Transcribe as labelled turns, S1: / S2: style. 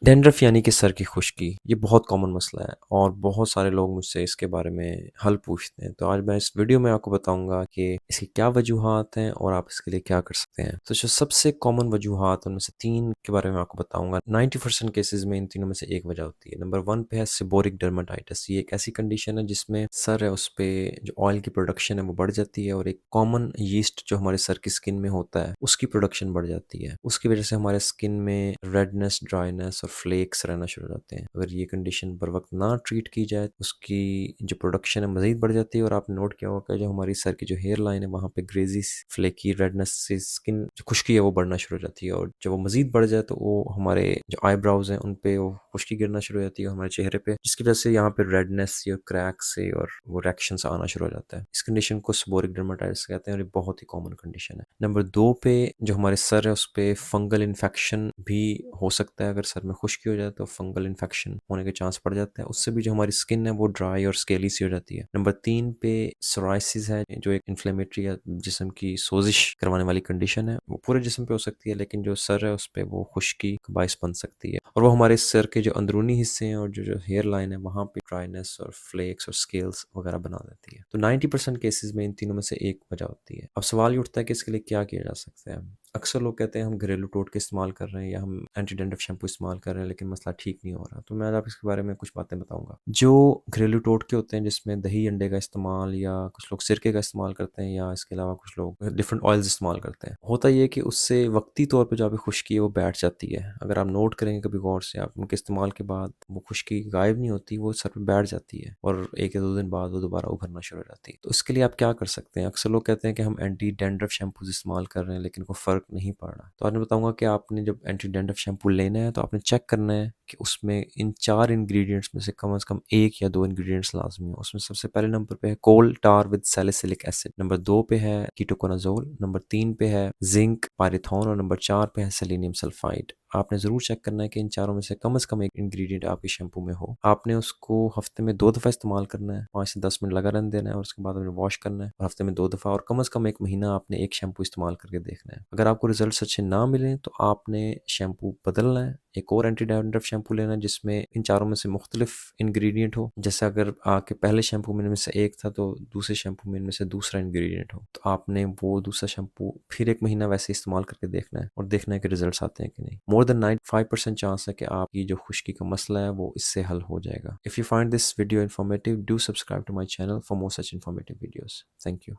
S1: Dandruff यानी कि sir की खुश्की, ये बहुत कॉमन मसला है और बहुत सारे लोग मुझसे इसके बारे में हल पूछते हैं। तो आज मैं इस वीडियो में आपको बताऊंगा कि इसकी क्या वजूहात हैं और आप इसके लिए क्या कर सकते हैं। तो जो सबसे कॉमन वजूहात उनमें से 3 के बारे में आपको बताऊंगा। 90% केसेस में इन तीनों में से एक वजह होती है। नंबर 1 पे है सेबोरिक डर्माटाइटिस। ये एक ऐसी कंडीशन है जिसमें सर है उस पे जो ऑयल की प्रोडक्शन है वो बढ़ जाती है और एक कॉमन यीस्ट जो हमारे सर की स्किन में होता है उसकी प्रोडक्शन बढ़ जाती है। उसकी वजह से हमारे स्किन में रेडनेस, ड्राइनेस और फ्लेक्स रहना शुरू हो जाते हैं। अगर ये कंडीशन बर वक्त ना ट्रीट की जाए उसकी जो प्रोडक्शन है मज़ीद बढ़ जाती है और आपने नोट किया होगा जो हमारी सर की जो हेयर लाइन है वहाँ पे ग्रेजी फ्लेकी रेडनेस से स्किन जो खुश्की है वो बढ़ना शुरू हो जाती है और जब वो मज़ीद बढ़ जाए तो वो हमारे जो आईब्राउज हैं उन पे वो खुश्की गिरना शुरू हो जाती है हमारे चेहरे पे, जिसकी वजह से यहाँ पे रेडनेस या क्रैक से और वो रिएक्शन आना शुरू हो जाता है। इस कंडीशन को सेबोरिक डर्माटाइटिस कहते हैं और ये बहुत ही कॉमन कंडीशन है। नंबर 2 पे जो हमारे सर है उस पे फंगल इन्फेक्शन भी हो सकता है। अगर सर में खुश्की हो जाए तो फंगल इन्फेक्शन होने के चांस पड़ जाते हैं। उससे भी जो हमारी स्किन है वो ड्राई और स्केली सी हो जाती है। नंबर 3 पे सोराइसिस है जो एक इन्फ्लेमेटरी या जिस्म की सोजिश करवाने वाली कंडीशन है। वो पूरे जिस्म पे हो सकती है लेकिन जो सर है उस पे वो खुश्की का बाइस बन सकती है और वो हमारे सर के जो अंदरूनी हिस्से हैं और जो हेयर लाइन है वहाँ पे ड्राइनेस और फ्लेक्स और स्केल्स वगैरह बना देती है। तो 90% केसेस में इन तीनों में से एक वजह होती है। अब सवाल ये उठता है कि इसके लिए क्या किया जा सकता है। अक्सर लोग कहते हैं हम घरेलू टोटके इस्तेमाल कर रहे हैं या हम एंटी डैंड्रफ शैम्पू इस्तेमाल कर रहे हैं लेकिन मसला ठीक नहीं हो रहा। तो मैं आज आप इसके बारे में कुछ बातें बताऊंगा। जो घरेलू टोटके होते हैं जिसमें दही अंडे का इस्तेमाल या कुछ लोग सिरके का इस्तेमाल करते हैं या इसके अलावा कुछ लोग डिफरेंट ऑयल्स इस्तेमाल करते हैं, होता ये है कि उससे वक्ती तौर पर जो आपकी खुश्की है वो बैठ जाती है। अगर आप नोट करेंगे कभी गौर से, आप उनके इस्तेमाल के बाद वो खुश्की गायब नहीं होती, वो सर पे बैठ जाती है और 1 या 2 दिन बाद वो दोबारा उभरना शुरू हो जाती है। तो इसके लिए आप क्या कर सकते हैं। अक्सर लोग कहते हैं कि हम एंटी डैंड्रफ शैम्पूज इस्तेमाल कर रहे हैं लेकिन कोई फ़र्क नहीं पड़ रहा। तो आज मैं बताऊंगा कि आपने जब एंटी डैंड्रफ शैम्पू लेना है तो आपने चेक करना है कि उसमें इन 4 इंग्रेडिएंट्स में से कम 1 या 2 इंग्रेडिएंट्स लाजमी हो। उसमें सबसे पहले नंबर पे है कोल टार विद सैलिसिलिक एसिड, नंबर 2 पे है कीटोकोनाजोल, नंबर 3 पे है जिंक पायरेथोन और नंबर 4 पे है सेलेनियम सल्फाइड। आपने ज़रूर चेक करना है कि इन चारों में से कम एक इंग्रेडिएंट आपके शैम्पू में हो। आपने उसको हफ्ते में 2 दफ़ा इस्तेमाल करना है, 5 से 10 मिनट लगा रहने देना है और उसके बाद आपने वॉश करना है और हफ्ते में 2 दफ़ा और कम 1 महीना आपने एक शैम्पू इस्तेमाल करके देखना है। अगर आपको रिजल्ट अच्छे ना मिले तो आपने शैम्पू बदलना है, एक और एंटी डैंड्रफ शैम्पू लेना है जिसमें इन चारों में से मुख्तलिफ इंग्रेडिएंट हो। जैसे अगर आपके पहले शैम्पू में इनमें से एक था तो दूसरे शैम्पू में इनमें से दूसरा इंग्रेडिएंट हो, तो आपने वो दूसरा शैम्पू फिर 1 महीना वैसे इस्तेमाल करके देखना है और देखना है कि रिजल्ट्स आते हैं कि नहीं। मोर देन 95% चांस है कि आपकी जो खुश्की का मसला है वो इससे हल हो जाएगा। If you find this video informative, do subscribe to my channel for more such informative videos. Thank you.